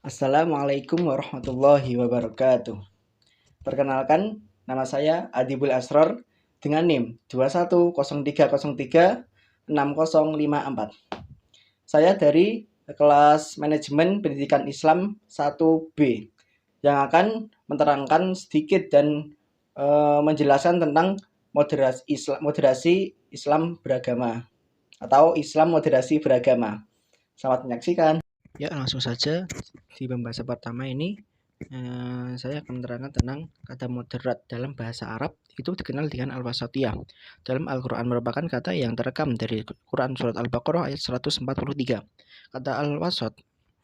Assalamualaikum warahmatullahi wabarakatuh. Perkenalkan, nama saya Adibul Asror dengan NIM 2103036054. Saya dari kelas Manajemen Pendidikan Islam 1B yang akan menerangkan sedikit dan menjelaskan tentang moderasi Islam beragama atau Islam moderasi beragama. Selamat menyaksikan. Ya, langsung saja di pembahasan pertama ini saya akan menerangkan tentang kata moderat dalam bahasa Arab itu dikenal dengan al-wasatiyah. Dalam Al-Quran merupakan kata yang terekam dari Quran Surat Al-Baqarah ayat 143. Kata al-wasat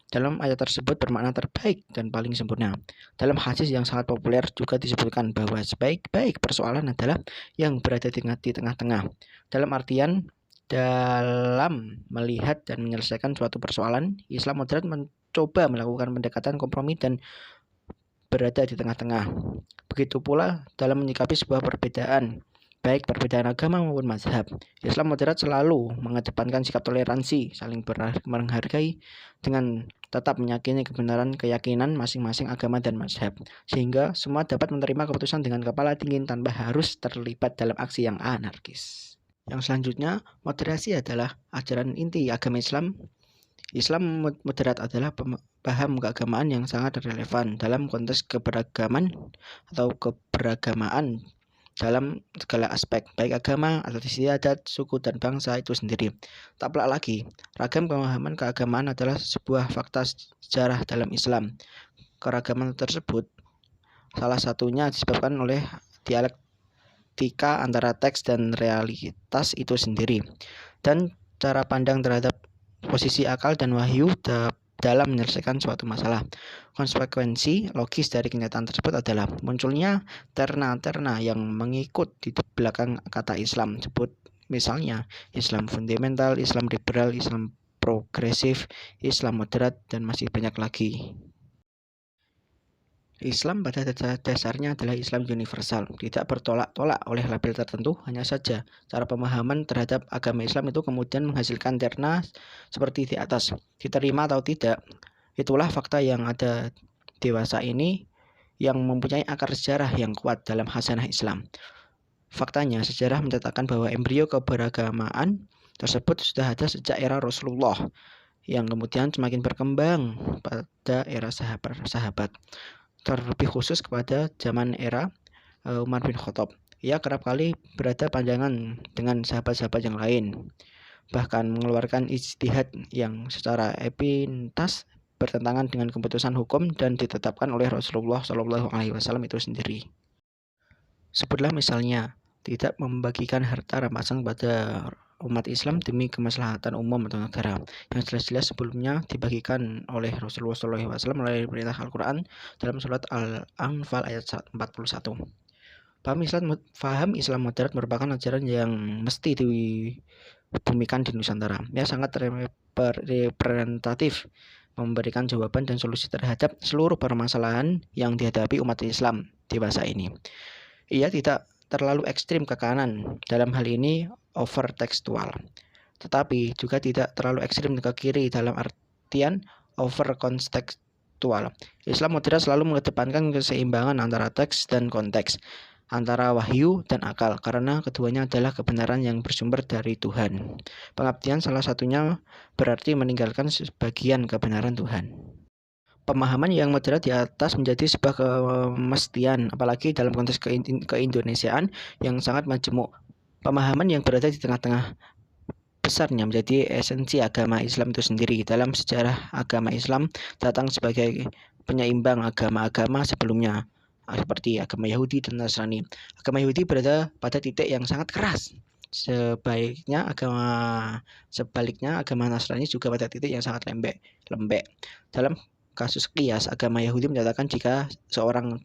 dalam ayat tersebut bermakna terbaik dan paling sempurna. Dalam hadis yang sangat populer juga disebutkan bahwa sebaik-baik persoalan adalah yang berada di tengah-tengah. Dalam artian dalam melihat dan menyelesaikan suatu persoalan, Islam moderat mencoba melakukan pendekatan kompromi dan berada di tengah-tengah. Begitu pula dalam menyikapi sebuah perbedaan, baik perbedaan agama maupun mazhab. Islam moderat selalu mengedepankan sikap toleransi, saling menghargai dengan tetap meyakini kebenaran keyakinan masing-masing agama dan mazhab, sehingga semua dapat menerima keputusan dengan kepala dingin tanpa harus terlibat dalam aksi yang anarkis. Yang selanjutnya, moderasi adalah ajaran inti agama Islam. Islam moderat adalah paham keagamaan yang sangat relevan dalam konteks keberagaman atau keberagamaan dalam segala aspek, baik agama, atau istiadat, suku, dan bangsa itu sendiri. Tak pelak lagi, ragam pemahaman keagamaan adalah sebuah fakta sejarah dalam Islam. Keragaman tersebut salah satunya disebabkan oleh dialektika antara teks dan realitas itu sendiri, dan cara pandang terhadap posisi akal dan wahyu dalam menyelesaikan suatu masalah. Konsekuensi logis dari kenyataan tersebut adalah munculnya terna-terna yang mengikut di belakang kata Islam sebut, misalnya Islam fundamental, Islam liberal, Islam progresif, Islam moderat, dan masih banyak lagi. Islam pada dasarnya adalah Islam universal, tidak bertolak-tolak oleh label tertentu, hanya saja cara pemahaman terhadap agama Islam itu kemudian menghasilkan terna seperti di atas, diterima atau tidak. Itulah fakta yang ada dewasa ini yang mempunyai akar sejarah yang kuat dalam hasanah Islam. Faktanya, sejarah mencatatkan bahwa embrio keberagamaan tersebut sudah ada sejak era Rasulullah, yang kemudian semakin berkembang pada era sahabat. Terlebih khusus kepada zaman era Umar bin Khattab. Ia kerap kali berada panjangan dengan sahabat-sahabat yang lain, bahkan mengeluarkan ijtihad yang secara epintas bertentangan dengan keputusan hukum dan ditetapkan oleh Rasulullah SAW itu sendiri. Sebutlah misalnya, tidak membagikan harta rampasan pada umat Islam demi kemaslahatan umum atau negara, yang jelas-jelas sebelumnya dibagikan oleh Rasulullah SAW melalui perintah Al-Quran dalam surat Al-Anfal ayat 41. Faham Islam moderat merupakan ajaran yang mesti dibumikan di Nusantara. Ia sangat representatif, memberikan jawaban dan solusi terhadap seluruh permasalahan yang dihadapi umat Islam dewasa ini. Ia tidak terlalu ekstrim ke kanan, dalam hal ini over-tekstual, tetapi juga tidak terlalu ekstrim ke kiri dalam artian over-kontekstual. Islam moderat selalu mengedepankan keseimbangan antara teks dan konteks, antara wahyu dan akal, karena keduanya adalah kebenaran yang bersumber dari Tuhan. Pengabdian salah satunya berarti meninggalkan sebagian kebenaran Tuhan. Pemahaman yang moderat di atas menjadi sebuah kemestian, apalagi dalam konteks keindonesiaan yang sangat majemuk. Pemahaman yang berada di tengah-tengah besarnya menjadi esensi agama Islam itu sendiri. Dalam sejarah agama Islam datang sebagai penyeimbang agama-agama sebelumnya, seperti agama Yahudi dan Nasrani. Agama Yahudi berada pada titik yang sangat keras. Sebaliknya agama Nasrani juga pada titik yang sangat lembek. Dalam kasus qiyas, agama Yahudi menyatakan jika seorang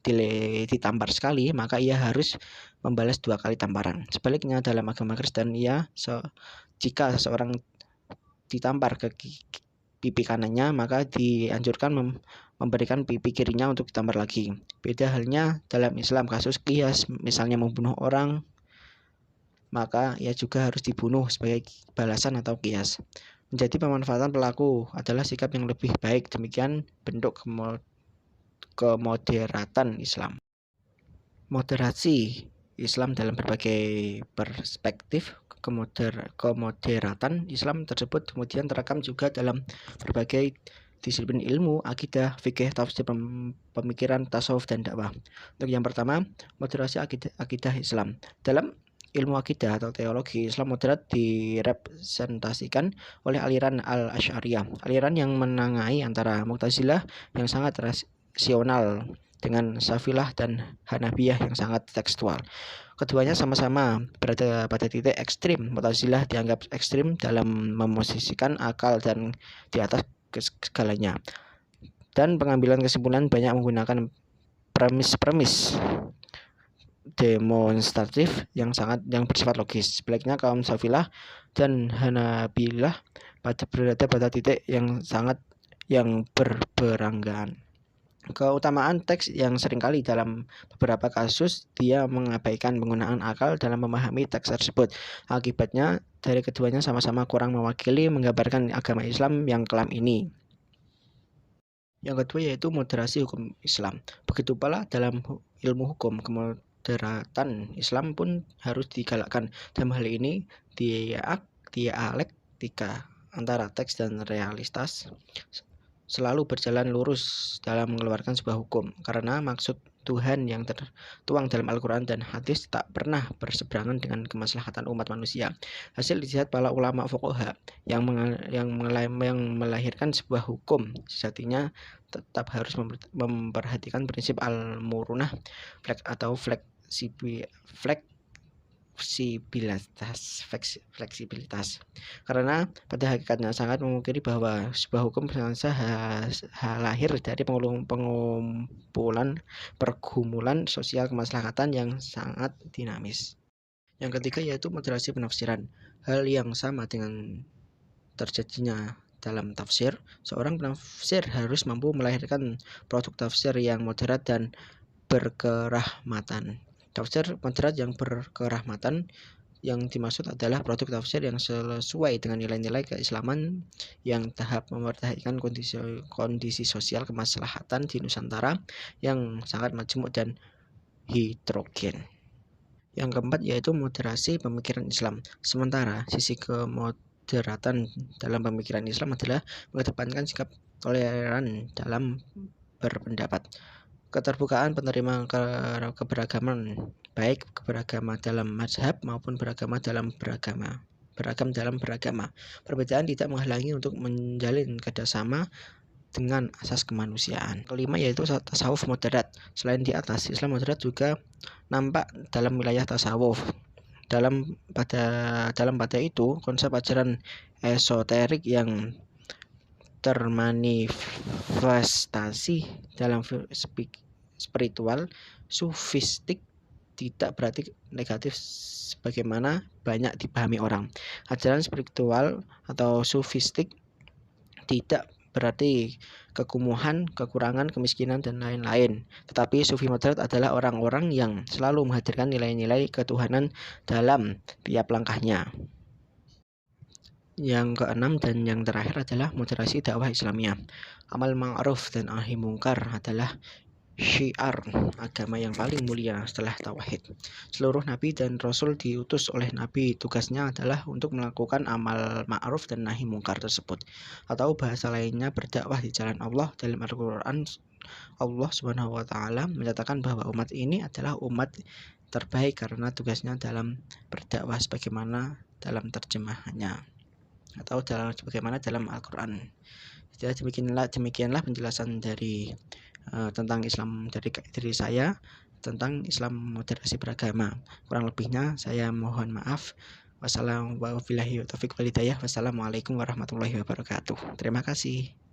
ditampar sekali, maka ia harus membalas 2 kali tamparan. Sebaliknya dalam agama Kristen, jika seseorang ditampar ke pipi kanannya, maka dianjurkan memberikan pipi kirinya untuk ditampar lagi. Beda halnya dalam Islam, kasus qiyas, misalnya membunuh orang, maka ia juga harus dibunuh sebagai balasan atau qiyas. menjadi pemanfaatan pelaku adalah sikap yang lebih baik. Demikian bentuk kemoderatan Islam. Moderasi Islam dalam berbagai perspektif. Kemoderatan Islam tersebut kemudian terekam juga dalam berbagai disiplin ilmu, akidah, fikih, tafsir, pemikiran, tasawuf, dan dakwah. Untuk yang pertama, moderasi akidah Islam. Dalam ilmu akidah atau teologi, Islam moderat direpresentasikan oleh aliran Al-Asy'ariyah, aliran yang menengahi antara Mu'tazilah yang sangat rasional dengan Syafi'iyah dan Hanafiyah yang sangat tekstual. Keduanya sama-sama berada pada titik ekstrim. Mu'tazilah dianggap ekstrim dalam memosisikan akal dan di atas segalanya. Dan pengambilan kesimpulan banyak menggunakan premis demonstratif yang bersifat logis. Sebaliknya kaum Syafi'iyah dan Hanabilah berada pada titik yang berberanggan. Keutamaan teks yang seringkali dalam beberapa kasus dia mengabaikan penggunaan akal dalam memahami teks tersebut. Akibatnya dari keduanya sama-sama kurang mewakili menggambarkan agama Islam yang kelam ini. Yang kedua yaitu moderasi hukum Islam. Begitu pula dalam ilmu hukum, kemoderatan Islam pun harus digalakkan. Dalam hal ini dialektika antara teks dan realitas selalu berjalan lurus dalam mengeluarkan sebuah hukum, karena maksud Tuhan yang tertuang dalam Al-Quran dan hadis tak pernah berseberangan dengan kemaslahatan umat manusia. Hasil ijtihad para ulama fuqaha yang melahirkan sebuah hukum sejatinya tetap harus memperhatikan prinsip al-murunah atau fleksibilitas, karena pada hakikatnya sangat memungkiri bahwa sebuah hukum lahir dari pergumulan sosial kemaslahatan yang sangat dinamis. Yang ketiga yaitu moderasi penafsiran. Hal yang sama dengan terjadinya dalam tafsir, seorang penafsir harus mampu melahirkan produk tafsir yang moderat dan berkerahmatan. Tafsir moderat yang berkerahmatan yang dimaksud adalah produk tafsir yang sesuai dengan nilai-nilai keislaman yang tahap memperhatikan kondisi sosial kemaslahatan di Nusantara yang sangat majemuk dan heterogen. Yang keempat yaitu moderasi pemikiran Islam. Sementara sisi kemoderatan dalam pemikiran Islam adalah mengedepankan sikap toleran dalam berpendapat, keterbukaan penerima keberagaman, baik keberagaman dalam mazhab maupun beragam dalam beragama. Perbedaan tidak menghalangi untuk menjalin kerjasama dengan asas kemanusiaan. Kelima yaitu tasawuf moderat. Selain di atas, Islam moderat juga nampak dalam wilayah tasawuf. Pada itu, konsep ajaran esoterik yang termanifestasi dalam spiritual sufistik tidak berarti negatif sebagaimana banyak dipahami orang. Ajaran spiritual atau sufistik tidak berarti kekumuhan, kekurangan, kemiskinan, dan lain-lain. Tetapi sufi moderat adalah orang-orang yang selalu menghadirkan nilai-nilai ketuhanan dalam tiap langkahnya. Yang keenam dan yang terakhir adalah moderasi dakwah Islamiyah. Amal ma'ruf dan nahi mungkar adalah syiar agama yang paling mulia setelah tauhid. Seluruh nabi dan rasul diutus oleh nabi, tugasnya adalah untuk melakukan amal ma'ruf dan nahi mungkar tersebut, atau bahasa lainnya berdakwah di jalan Allah. Dalam Al-Quran, Allah Subhanahu wa Ta'ala menyatakan bahwa umat ini adalah umat terbaik karena tugasnya dalam berdakwah sebagaimana dalam terjemahannya atau sebagaimana dalam Al-Quran. Jadi demikianlah penjelasan dari tentang Islam dari saya tentang Islam moderasi beragama. Kurang lebihnya saya mohon maaf. Wassalamualaikum warahmatullahi wabarakatuh. Terima kasih.